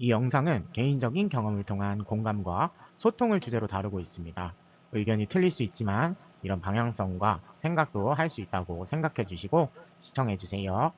이 영상은 개인적인 경험을 통한 공감과 소통을 주제로 다루고 있습니다. 의견이 틀릴 수 있지만 이런 방향성과 생각도 할 수 있다고 생각해 주시고 시청해 주세요.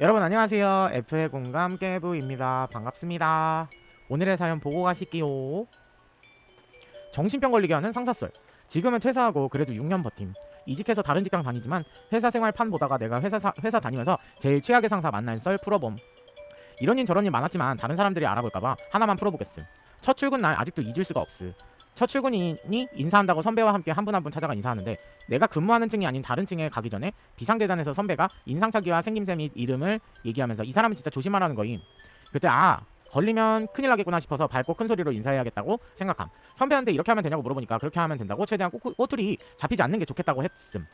여러분 안녕하세요. F의 공감 깨부입니다. 반갑습니다. 오늘의 사연 보고 가실게요. 정신병 걸리게 하는 상사썰. 지금은 퇴사하고 그래도 6년 버팀. 이직해서 다른 직장 다니지만 회사 생활 판 보다가 내가 회사 다니면서 제일 최악의 상사 만난 썰 풀어봄. 이런 일 저런 일 많았지만 다른 사람들이 알아볼까봐 하나만 풀어보겠음. 첫 출근 날 아직도 잊을 수가 없음. 첫 출근이니 인사한다고 선배와 함께 한 분 한 분 찾아가 인사하는데 내가 근무하는 층이 아닌 다른 층에 가기 전에 비상계단에서 선배가 인상착의와 생김새 및 이름을 얘기하면서 이 사람은 진짜 조심하라는 거임. 그때 걸리면 큰일 나겠구나 싶어서 밝고 큰 소리로 인사해야겠다고 생각함. 선배한테 이렇게 하면 되냐고 물어보니까 그렇게 하면 된다고 최대한 꼬투리 잡히지 않는 게 좋겠다고 했음.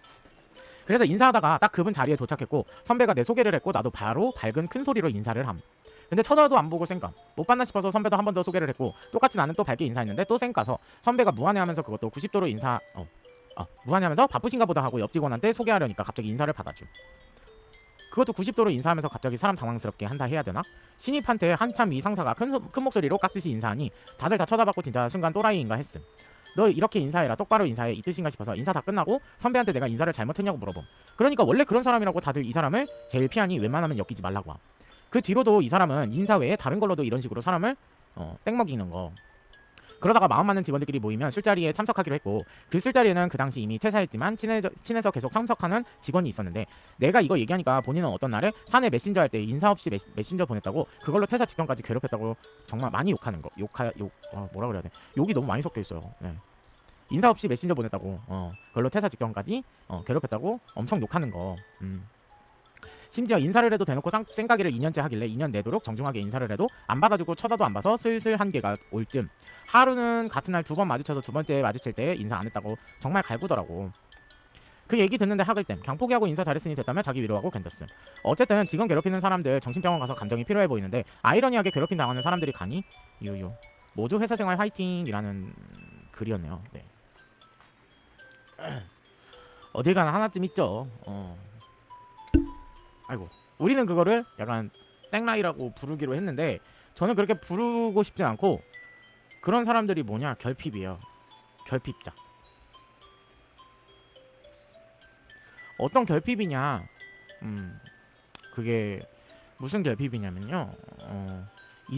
그래서 인사하다가 딱 그분 자리에 도착했고 선배가 내 소개를 했고 나도 바로 밝은 큰 소리로 인사를 함. 근데 쳐다도 안 보고 쌩까 못 봤나 싶어서 선배도 한 번 더 소개를 했고 똑같이 나는 또 밝게 인사했는데 또 쌩까서 선배가 무안해하면서 그것도 90도로 무안해하면서 바쁘신가 보다 하고 옆 직원한테 소개하려니까 갑자기 인사를 받아줌. 그것도 90도로 인사하면서 갑자기 사람 당황스럽게 한다 해야 되나? 신입한테 한참 이 상사가 큰 목소리로 깍듯이 인사하니 다들 다 쳐다봤고 진짜 순간 또라이인가 했음. 너 이렇게 인사해라, 똑바로 인사해, 이 뜻인가 싶어서 인사 다 끝나고 선배한테 내가 인사를 잘못했냐고 물어봄. 그러니까 원래 그런 사람이라고 다들 이 사람을 제일 피하니 웬만하면 엮이지 말라고 함. 그 뒤로도 이 사람은 인사 외에 다른 걸로도 이런 식으로 사람을 땡먹이는 거. 그러다가 마음 맞는 직원들끼리 모이면 술자리에 참석하기로 했고 그 술자리에는 그 당시 이미 퇴사했지만 친해서 계속 참석하는 직원이 있었는데 내가 이거 얘기하니까 본인은 어떤 날에 사내 메신저 할 때 인사 없이 메신저 보냈다고 그걸로 퇴사 직전까지 괴롭혔다고 정말 많이 욕하는 거. 뭐라 그래야 돼? 욕이 너무 많이 섞여 있어요. 네. 인사 없이 메신저 보냈다고 그걸로 퇴사 직전까지 괴롭혔다고 엄청 욕하는 거. 심지어 인사를 해도 대놓고 생가기를 2년째 하길래 2년 내도록 정중하게 인사를 해도 안 받아주고 쳐다도 안 봐서 슬슬 한계가 올 쯤. 하루는 같은 날 2번 마주쳐서 2번째 마주칠 때 인사 안 했다고 정말 갈구더라고. 그 얘기 듣는데 학을땜 그냥 포기하고 인사 잘했으니 됐다며 자기 위로하고 견뎠음. 어쨌든 직원 괴롭히는 사람들 정신병원 가서 감정이 필요해 보이는데 아이러니하게 괴롭힘 당하는 사람들이 가니 유유 모두 회사 생활 화이팅이라는 글이었네요. 네. 어딜 가나 하나쯤 있죠. 아이고 우리는 그거를 약간 땡라이라고 부르기로 했는데 저는 그렇게 부르고 싶진 않고 그런 사람들이 뭐냐 결핍이에요. 결핍자. 어떤 결핍이냐 그게 무슨 결핍이냐면요 이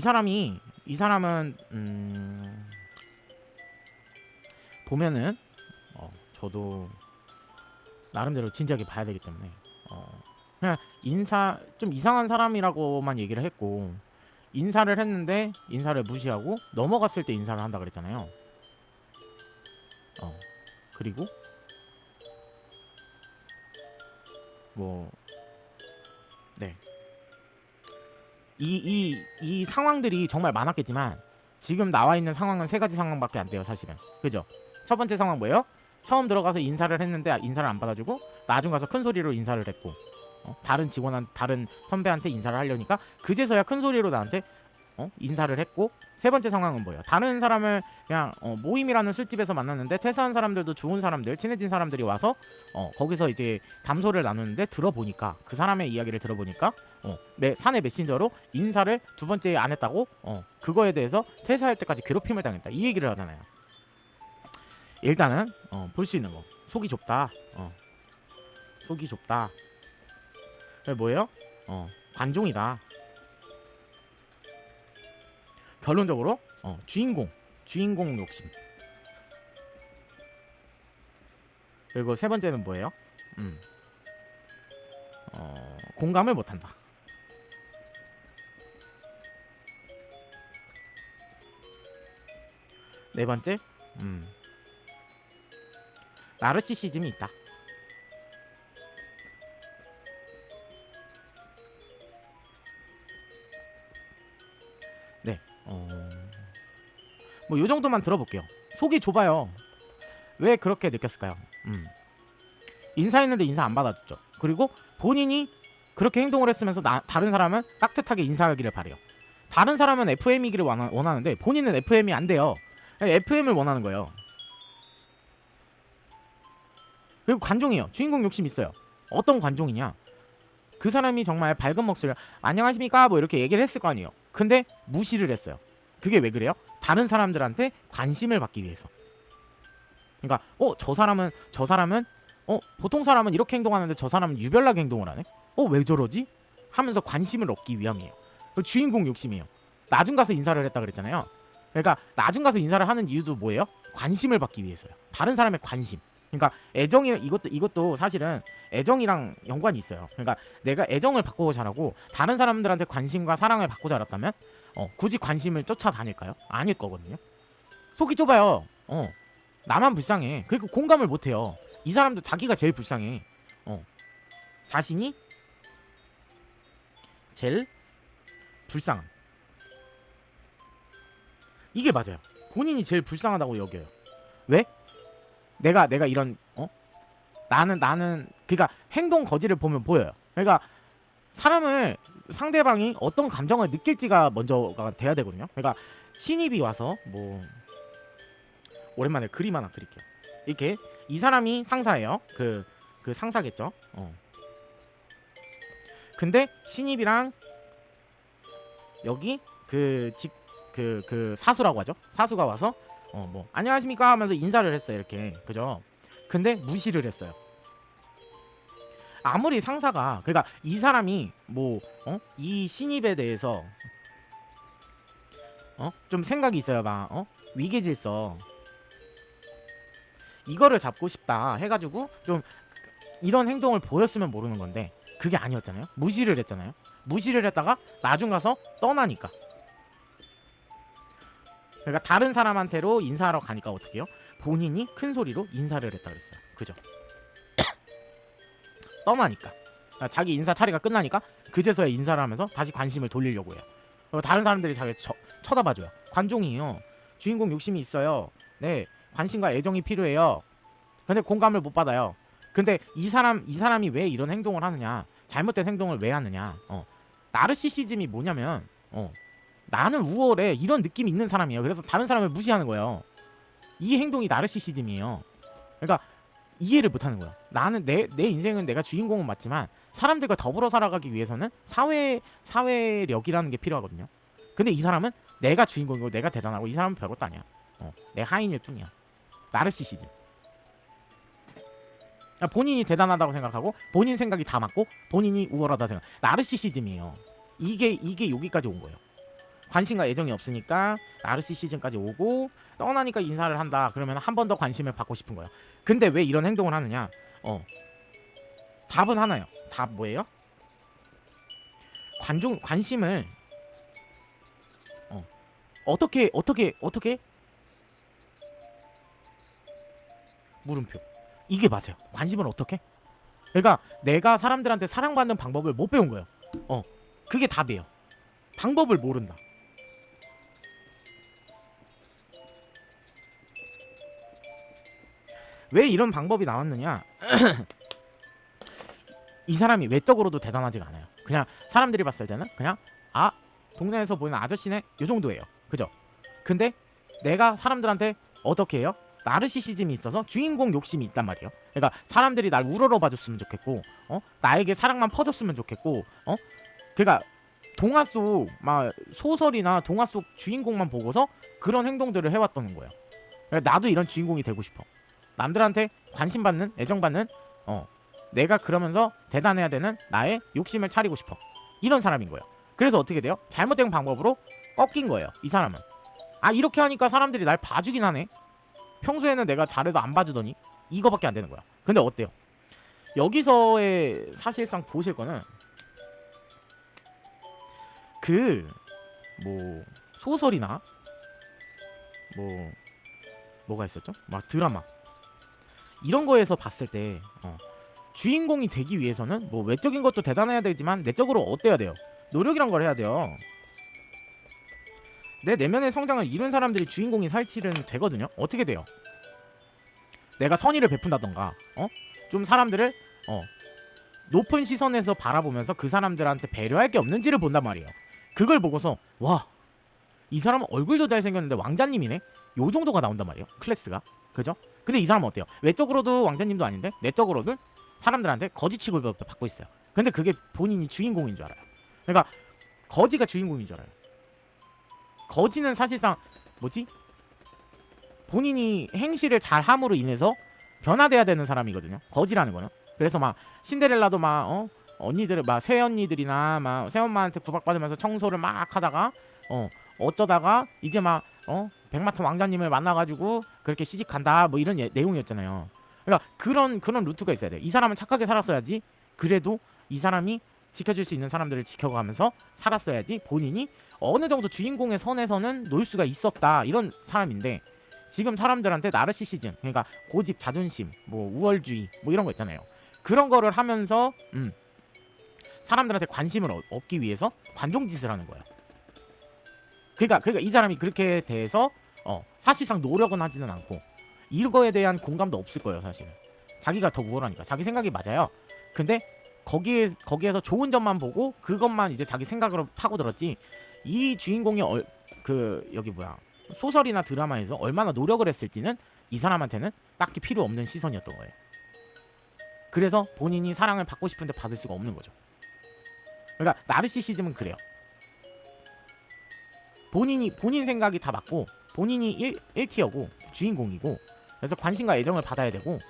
사람은 보면은 저도 나름대로 진지하게 봐야 되기 때문에 그냥 좀 이상한 사람이라고만 얘기를 했고 인사를 했는데 인사를 무시하고 넘어갔을 때 인사를 한다 그랬잖아요. 그리고 네. 이 상황들이 정말 많았겠지만 지금 나와 있는 상황은 3가지 상황밖에 안 돼요, 사실은. 그죠? 첫 번째 상황 뭐예요? 처음 들어가서 인사를 했는데 인사를 안 받아주고 나중 가서 큰 소리로 인사를 했고 다른 선배한테 인사를 하려니까 그제서야 큰 소리로 나한테 인사를 했고 세 번째 상황은 뭐예요? 다른 사람을 그냥 모임이라는 술집에서 만났는데 퇴사한 사람들도 좋은 사람들 친해진 사람들이 와서 거기서 이제 담소를 나누는데 들어보니까 그 사람의 이야기를 들어보니까 사내 메신저로 인사를 2번째 안 했다고 그거에 대해서 퇴사할 때까지 괴롭힘을 당했다 이 얘기를 하잖아요. 일단은 볼 수 있는 거 속이 좁다. 속이 좁다. 뭐예요? 관종이다. 결론적으로 주인공 욕심. 그리고 세 번째는 뭐예요? 공감을 못한다. 네 번째, 나르시시즘이 있다. 네, 뭐 요 정도만 들어볼게요. 속이 좁아요. 왜 그렇게 느꼈을까요? 인사했는데 인사 안 받아줬죠. 그리고 본인이 그렇게 행동을 했으면서 다른 사람은 깍듯하게 인사하기를 바래요. 다른 사람은 FM이기를 원하는데 본인은 FM이 안 돼요. FM을 원하는 거예요. 그리고 관종이에요. 주인공 욕심 있어요. 어떤 관종이냐? 그 사람이 정말 밝은 목소리로 안녕하십니까 뭐 이렇게 얘기를 했을 거 아니에요. 근데 무시를 했어요. 그게 왜 그래요? 다른 사람들한테 관심을 받기 위해서. 그러니까 저 사람은 보통 사람은 이렇게 행동하는데 저 사람은 유별나게 행동을 하네. 왜 저러지? 하면서 관심을 얻기 위함이에요. 그 주인공 욕심이에요. 나중 가서 인사를 했다 그랬잖아요. 그러니까 나중 가서 인사를 하는 이유도 뭐예요? 관심을 받기 위해서요. 다른 사람의 관심. 그러니까 애정이 이것도 사실은 애정이랑 연관이 있어요. 그러니까 내가 애정을 받고 자라고 다른 사람들한테 관심과 사랑을 받고 자랐다면 굳이 관심을 쫓아다닐까요? 아닐 거거든요. 속이 좁아요. 나만 불쌍해. 그리고 공감을 못해요. 이 사람도 자기가 제일 불쌍해. 자신이 제일 불쌍함. 이게 맞아요. 본인이 제일 불쌍하다고 여겨요. 왜? 내가 이런 나는 그러니까 행동 거지를 보면 보여요. 그러니까 사람을 상대방이 어떤 감정을 느낄지가 먼저가 돼야 되거든요. 그러니까 신입이 와서 뭐 오랜만에 그림 하나 그릴게요. 이렇게 이 사람이 상사예요. 그 상사겠죠. 근데 신입이랑 여기 그 사수라고 하죠. 사수가 와서 뭐 안녕하십니까 하면서 인사를 했어요. 이렇게 그죠. 근데 무시를 했어요. 아무리 상사가 그러니까 이 사람이 뭐 이 신입에 대해서 좀 생각이 있어요. 막 위계질서 이거를 잡고 싶다 해가지고 좀 이런 행동을 보였으면 모르는 건데 그게 아니었잖아요. 무시를 했잖아요. 무시를 했다가 나중 가서 떠나니까. 그러니까 다른 사람한테로 인사하러 가니까 어떻게 해요? 본인이 큰 소리로 인사를 했다 그랬어요. 그죠? 떠나니까. 그러니까 자기 인사 차례가 끝나니까 그제서야 인사를 하면서 다시 관심을 돌리려고 해요. 그리고 다른 사람들이 자기를 쳐다봐줘요. 관종이에요. 주인공 욕심이 있어요. 네, 관심과 애정이 필요해요. 근데 공감을 못 받아요. 근데 이 사람이 왜 이런 행동을 하느냐, 잘못된 행동을 왜 하느냐. 나르시시즘이 뭐냐면 나는 우월해 이런 느낌이 있는 사람이에요. 그래서 다른 사람을 무시하는 거예요. 이 행동이 나르시시즘이에요. 그러니까 이해를 못하는 거야. 나는 내 인생은 내가 주인공은 맞지만 사람들과 더불어 살아가기 위해서는 사회력이라는 게 필요하거든요. 근데 이 사람은 내가 주인공이고 내가 대단하고 이 사람은 별것도 아니야. 내 하인일 뿐이야. 나르시시즘. 본인이 대단하다고 생각하고 본인 생각이 다 맞고 본인이 우월하다 생각. 나르시시즘이에요. 이게 여기까지 온 거예요. 관심과 애정이 없으니까 나르시시즘까지 오고 떠나니까 인사를 한다. 그러면 한 번 더 관심을 받고 싶은 거예요. 근데 왜 이런 행동을 하느냐? 답은 하나요. 답 뭐예요? 관심을 어떻게 물음표. 이게 맞아요. 관심을 어떻게? 그러니까 내가 사람들한테 사랑받는 방법을 못 배운 거예요. 그게 답이에요. 방법을 모른다. 왜 이런 방법이 나왔느냐? 이 사람이 외적으로도 대단하지가 않아요. 그냥 사람들이 봤을 때는 그냥 동네에서 보이는 아저씨네 요 정도예요. 그죠? 근데 내가 사람들한테 어떻게 해요? 나르시시즘이 있어서 주인공 욕심이 있단 말이에요. 그러니까 사람들이 날 우러러 봐줬으면 좋겠고 나에게 사랑만 퍼줬으면 좋겠고 그러니까 동화 속 막 소설이나 동화 속 주인공만 보고서 그런 행동들을 해왔다는 거예요. 그러니까 나도 이런 주인공이 되고 싶어. 남들한테 관심받는 애정받는 내가 그러면서 대단해야 되는 나의 욕심을 차리고 싶어. 이런 사람인 거예요. 그래서 어떻게 돼요? 잘못된 방법으로 꺾인 거예요. 이 사람은. 이렇게 하니까 사람들이 날 봐주긴 하네. 평소에는 내가 잘해도 안 봐주더니 이거밖에 안 되는 거야. 근데 어때요? 여기서의 사실상 보실 거는 뭐 소설이나 뭐가 있었죠? 막 드라마 이런 거에서 봤을 때 주인공이 되기 위해서는 뭐 외적인 것도 대단해야 되지만 내적으로 어때야 돼요? 노력이란 걸 해야 돼요. 내 내면의 성장을 이룬 사람들이 주인공이 살실은 되거든요. 어떻게 돼요? 내가 선의를 베푼다던가 좀 사람들을 높은 시선에서 바라보면서 그 사람들한테 배려할 게 없는지를 본단 말이에요. 그걸 보고서 와, 이 사람은 얼굴도 잘생겼는데 왕자님이네? 요 정도가 나온단 말이에요. 클래스가. 그죠? 근데 이 사람은 어때요? 외적으로도 왕자님도 아닌데 내적으로는 사람들한테 거지 취급을 받고 있어요. 근데 그게 본인이 주인공인 줄 알아요. 그러니까 거지가 주인공인 줄 알아요. 거지는 사실상 뭐지? 본인이 행실을 잘 함으로 인해서 변화돼야 되는 사람이거든요. 거지라는 거는. 그래서 막 신데렐라도 막 언니들 막 새언니들이나 막 새엄마한테 구박받으면서 청소를 막 하다가 어쩌다가 이제 막 백마탄 왕자님을 만나가지고 그렇게 시집간다 뭐 이런 내용이었잖아요. 그러니까 그런 루트가 있어야 돼요. 이 사람은 착하게 살았어야지. 그래도 이 사람이 지켜줄 수 있는 사람들을 지켜가면서 살았어야지 본인이 어느 정도 주인공의 선에서는 놀 수가 있었다 이런 사람인데, 지금 사람들한테 나르시시즘, 그러니까 고집, 자존심, 뭐 우월주의 뭐 이런 거 있잖아요. 그런 거를 하면서 사람들한테 관심을 얻기 위해서 관종짓을 하는 거예요. 그러니까 이 사람이 그렇게 돼서 사실상 노력은 하지는 않고 이거에 대한 공감도 없을 거예요. 사실은 자기가 더 우월하니까 자기 생각이 맞아요. 근데 거기에서 좋은 점만 보고 그것만 이제 자기 생각으로 파고들었지, 이 주인공이 여기 뭐야 소설이나 드라마에서 얼마나 노력을 했을지는 이 사람한테는 딱히 필요 없는 시선이었던 거예요. 그래서 본인이 사랑을 받고 싶은데 받을 수가 없는 거죠. 그러니까 나르시시즘은 그래요. 본인 생각이 다 맞고 본인이 1티어고 주인공이고, 그래서 관심과 애정을 받아야 되고,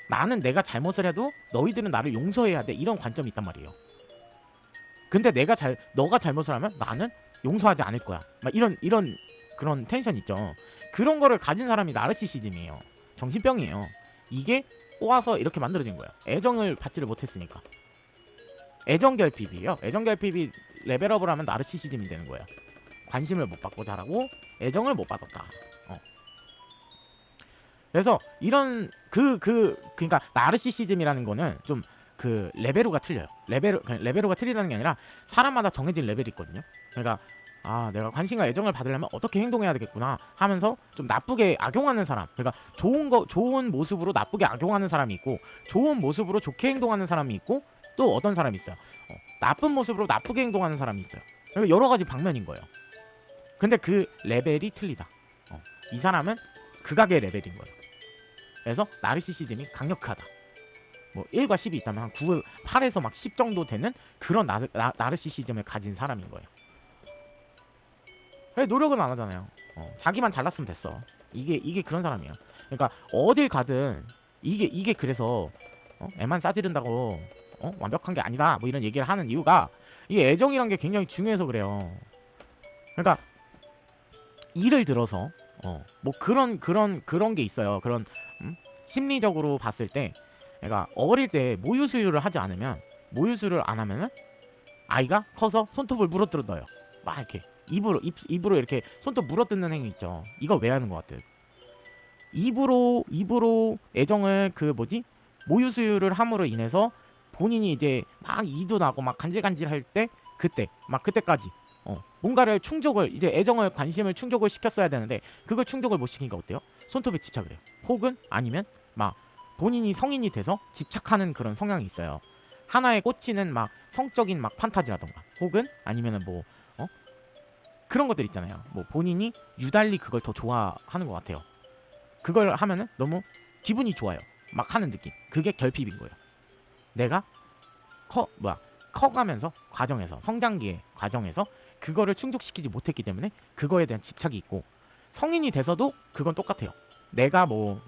나는 내가 잘못을 해도 너희들은 나를 용서해야 돼 이런 관점이 있단 말이에요. 근데 너가 잘못을 하면 나는 용서하지 않을 거야 막 이런 그런 텐션 있죠. 그런 거를 가진 사람이 나르시시즘이에요. 정신병이에요. 이게 꼬아서 이렇게 만들어진 거예요. 애정을 받지를 못했으니까. 애정결핍이에요. 애정결핍이 레벨업을 하면 나르시시즘이 되는 거예요. 관심을 못 받고 자라고 애정을 못 받았다. 그래서 이런 그러니까 나르시시즘이라는 거는 좀 그 레벨로가 틀려요. 레벨로가 틀리다는 게 아니라 사람마다 정해진 레벨이 있거든요. 그러니까 내가 관심과 애정을 받으려면 어떻게 행동해야 되겠구나 하면서 좀 나쁘게 악용하는 사람, 그러니까 좋은 모습으로 나쁘게 악용하는 사람이 있고, 좋은 모습으로 좋게 행동하는 사람이 있고, 또 어떤 사람이 있어요. 나쁜 모습으로 나쁘게 행동하는 사람이 있어요. 그러니까 여러 가지 방면인 거예요. 근데 그 레벨이 틀리다. 이 사람은 극악의 레벨인 거예요. 그래서 나르시시즘이 강력하다. 뭐 1과 10이 있다면 한 9, 8에서 막 10 정도 되는 그런 나르시시즘을 가진 사람인 거예요. 왜 노력은 안 하잖아요. 자기만 잘났으면 됐어. 이게 그런 사람이에요. 그러니까 어딜 가든 이게 그래서 애만 싸지른다고 완벽한 게 아니다 뭐 이런 얘기를 하는 이유가, 이 애정이란 게 굉장히 중요해서 그래요. 그러니까 예를 들어서 뭐 그런 게 있어요. 그런 심리적으로 봤을 때, 그러니까 어릴 때 모유수유를 하지 않으면, 모유수유를 안 하면은 아이가 커서 손톱을 물어뜯어요. 막 이렇게 입으로 이렇게 손톱 물어뜯는 행위 있죠. 이거 왜 하는 것 같아요? 입으로 애정을 모유수유를 함으로 인해서 본인이 이제 막 이도 나고 막 간질간질할 때, 그때까지 뭔가를 충족을, 이제 애정을 관심을 충족을 시켰어야 되는데 그걸 충족을 못 시키니까 어때요? 손톱에 집착을 해요. 혹은 아니면 막 본인이 성인이 돼서 집착하는 그런 성향이 있어요. 하나에 꽂히는 막 성적인 막 판타지라던가, 혹은 아니면은 뭐 그런 것들 있잖아요. 뭐 본인이 유달리 그걸 더 좋아하는 것 같아요. 그걸 하면은 너무 기분이 좋아요. 막 하는 느낌. 그게 결핍인 거예요. 내가 커가면서 과정에서, 성장기의 과정에서 그거를 충족시키지 못했기 때문에 그거에 대한 집착이 있고, 성인이 돼서도 그건 똑같아요. 내가 뭐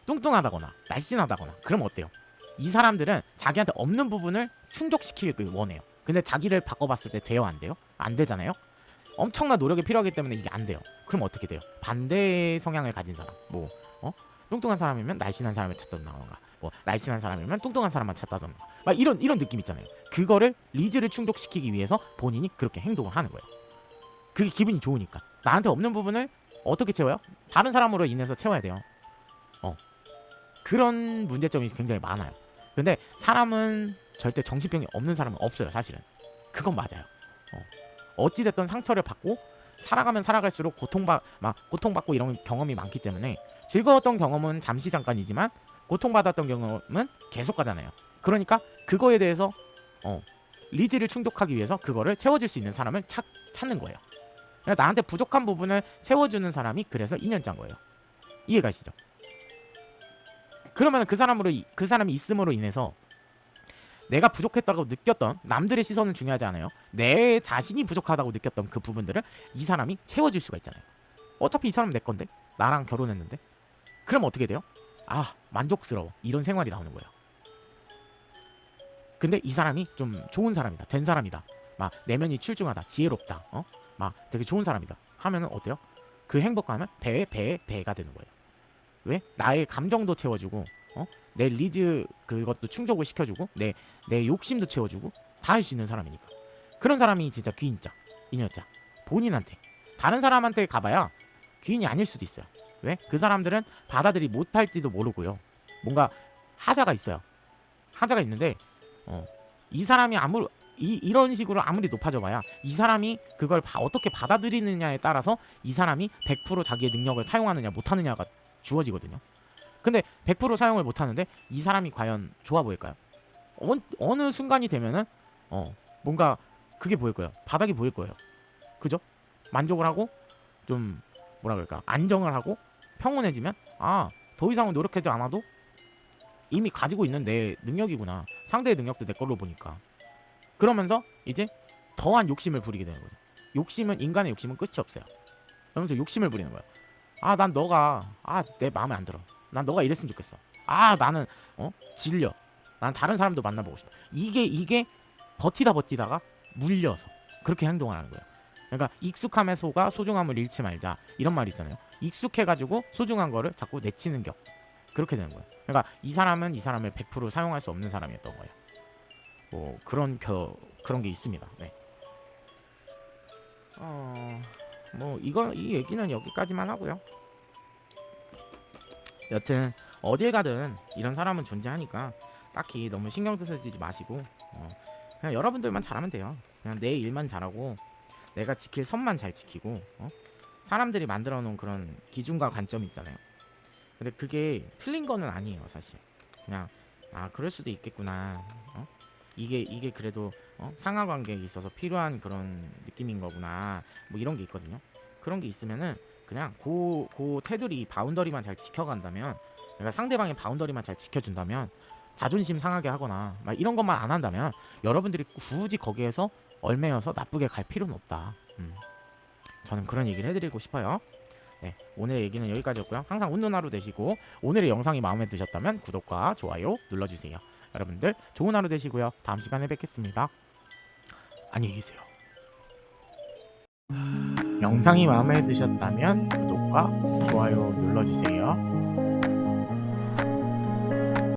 뚱뚱하다거나 날씬하다거나 그러면 어때요? 이 사람들은 자기한테 없는 부분을 충족시키길 원해요. 근데 자기를 바꿔봤을 때 돼요, 안 돼요? 안 되잖아요. 엄청난 노력이 필요하기 때문에 이게 안 돼요. 그럼 어떻게 돼요? 반대의 성향을 가진 사람, 뭐 뚱뚱한 사람이면 날씬한 사람을 찾던가, 뭐 날씬한 사람이면 뚱뚱한 사람만 찾다던가, 막 이런 느낌 있잖아요. 그거를 리즈를 충족시키기 위해서 본인이 그렇게 행동을 하는 거예요. 그게 기분이 좋으니까. 나한테 없는 부분을 어떻게 채워요? 다른 사람으로 인해서 채워야 돼요. 그런 문제점이 굉장히 많아요. 근데 사람은 절대 정신병이 없는 사람은 없어요. 사실은 그건 맞아요. 어찌됐든 상처를 받고 살아가면 살아갈수록 고통받고 이런 경험이 많기 때문에, 즐거웠던 경험은 잠시 잠깐이지만 고통받았던 경험은 계속 가잖아요. 그러니까 그거에 대해서 리즈를 충족하기 위해서 그거를 채워줄 수 있는 사람을 찾는 거예요. 그러니까 나한테 부족한 부분을 채워주는 사람이 그래서 2년짜인 거예요. 이해가시죠? 그러면 그 사람이 있음으로 인해서 내가 부족했다고 느꼈던, 남들의 시선은 중요하지 않아요. 내 자신이 부족하다고 느꼈던 그 부분들을 이 사람이 채워줄 수가 있잖아요. 어차피 이 사람은 내 건데, 나랑 결혼했는데. 그럼 어떻게 돼요? 아, 만족스러워. 이런 생활이 나오는 거예요. 근데 이 사람이 좀 좋은 사람이다, 된 사람이다, 막 내면이 출중하다, 지혜롭다, 막 되게 좋은 사람이다 하면은 어때요? 그 행복감은 배가 되는 거예요. 왜? 나의 감정도 채워주고, 내 리즈 그것도 충족을 시켜주고, 내 욕심도 채워주고, 다 할 수 있는 사람이니까. 그런 사람이 진짜 귀인자, 인연자. 본인한테. 다른 사람한테 가봐야 귀인이 아닐 수도 있어요. 왜? 그 사람들은 받아들이 못할지도 모르고요. 뭔가 하자가 있어요. 하자가 있는데, 이 사람이 이런 식으로 아무리 높아져봐야 이 사람이 그걸 어떻게 받아들이느냐에 따라서 이 사람이 100% 자기의 능력을 사용하느냐 못하느냐가 주어지거든요. 근데 100% 사용을 못하는데 이 사람이 과연 좋아 보일까요? 어느 순간이 되면은 뭔가 그게 보일 거예요. 바닥이 보일 거예요. 그죠? 만족을 하고 좀 뭐라 그럴까, 안정을 하고 평온해지면, 더 이상은 노력하지 않아도 이미 가지고 있는 내 능력이구나, 상대의 능력도 내 걸로 보니까. 그러면서 이제 더한 욕심을 부리게 되는 거죠. 인간의 욕심은 끝이 없어요. 그러면서 욕심을 부리는 거예요. 난 너가 내 마음에 안 들어. 난 너가 이랬으면 좋겠어. 나는 질려. 난 다른 사람도 만나보고 싶어. 이게 버티다가 물려서 그렇게 행동을 하는 거예요. 그러니까 익숙함에 속아 소중함을 잃지 말자, 이런 말이 있잖아요. 익숙해가지고 소중한 거를 자꾸 내치는 격. 그렇게 되는 거예요. 그러니까 이 사람은 이 사람을 100% 사용할 수 없는 사람이었던 거예요. 뭐 그런 게 있습니다. 네. 뭐 이 얘기는 여기까지만 하고요. 여튼 어딜 가든 이런 사람은 존재하니까 딱히 너무 신경 쓰지 마시고, 그냥 여러분들만 잘하면 돼요. 그냥 내 일만 잘하고 내가 지킬 선만 잘 지키고, 사람들이 만들어 놓은 그런 기준과 관점이 있잖아요. 근데 그게 틀린 거는 아니에요, 사실. 그냥 그럴 수도 있겠구나. 이게 그래도 상하관계에 있어서 필요한 그런 느낌인 거구나. 뭐 이런 게 있거든요. 그런 게 있으면은 그냥 그 테두리 바운더리만 잘 지켜간다면, 그러니까 상대방의 바운더리만 잘 지켜준다면, 자존심 상하게 하거나 막 이런 것만 안 한다면 여러분들이 굳이 거기에서 얽매여서 나쁘게 갈 필요는 없다. 저는 그런 얘기를 해드리고 싶어요. 네, 오늘의 얘기는 여기까지였고요. 항상 웃는 하루 되시고, 오늘의 영상이 마음에 드셨다면 구독과 좋아요 눌러주세요. 여러분들 좋은 하루 되시고요. 다음 시간에 뵙겠습니다. 안녕히 계세요. 영상이 마음에 드셨다면 구독과 좋아요 눌러주세요.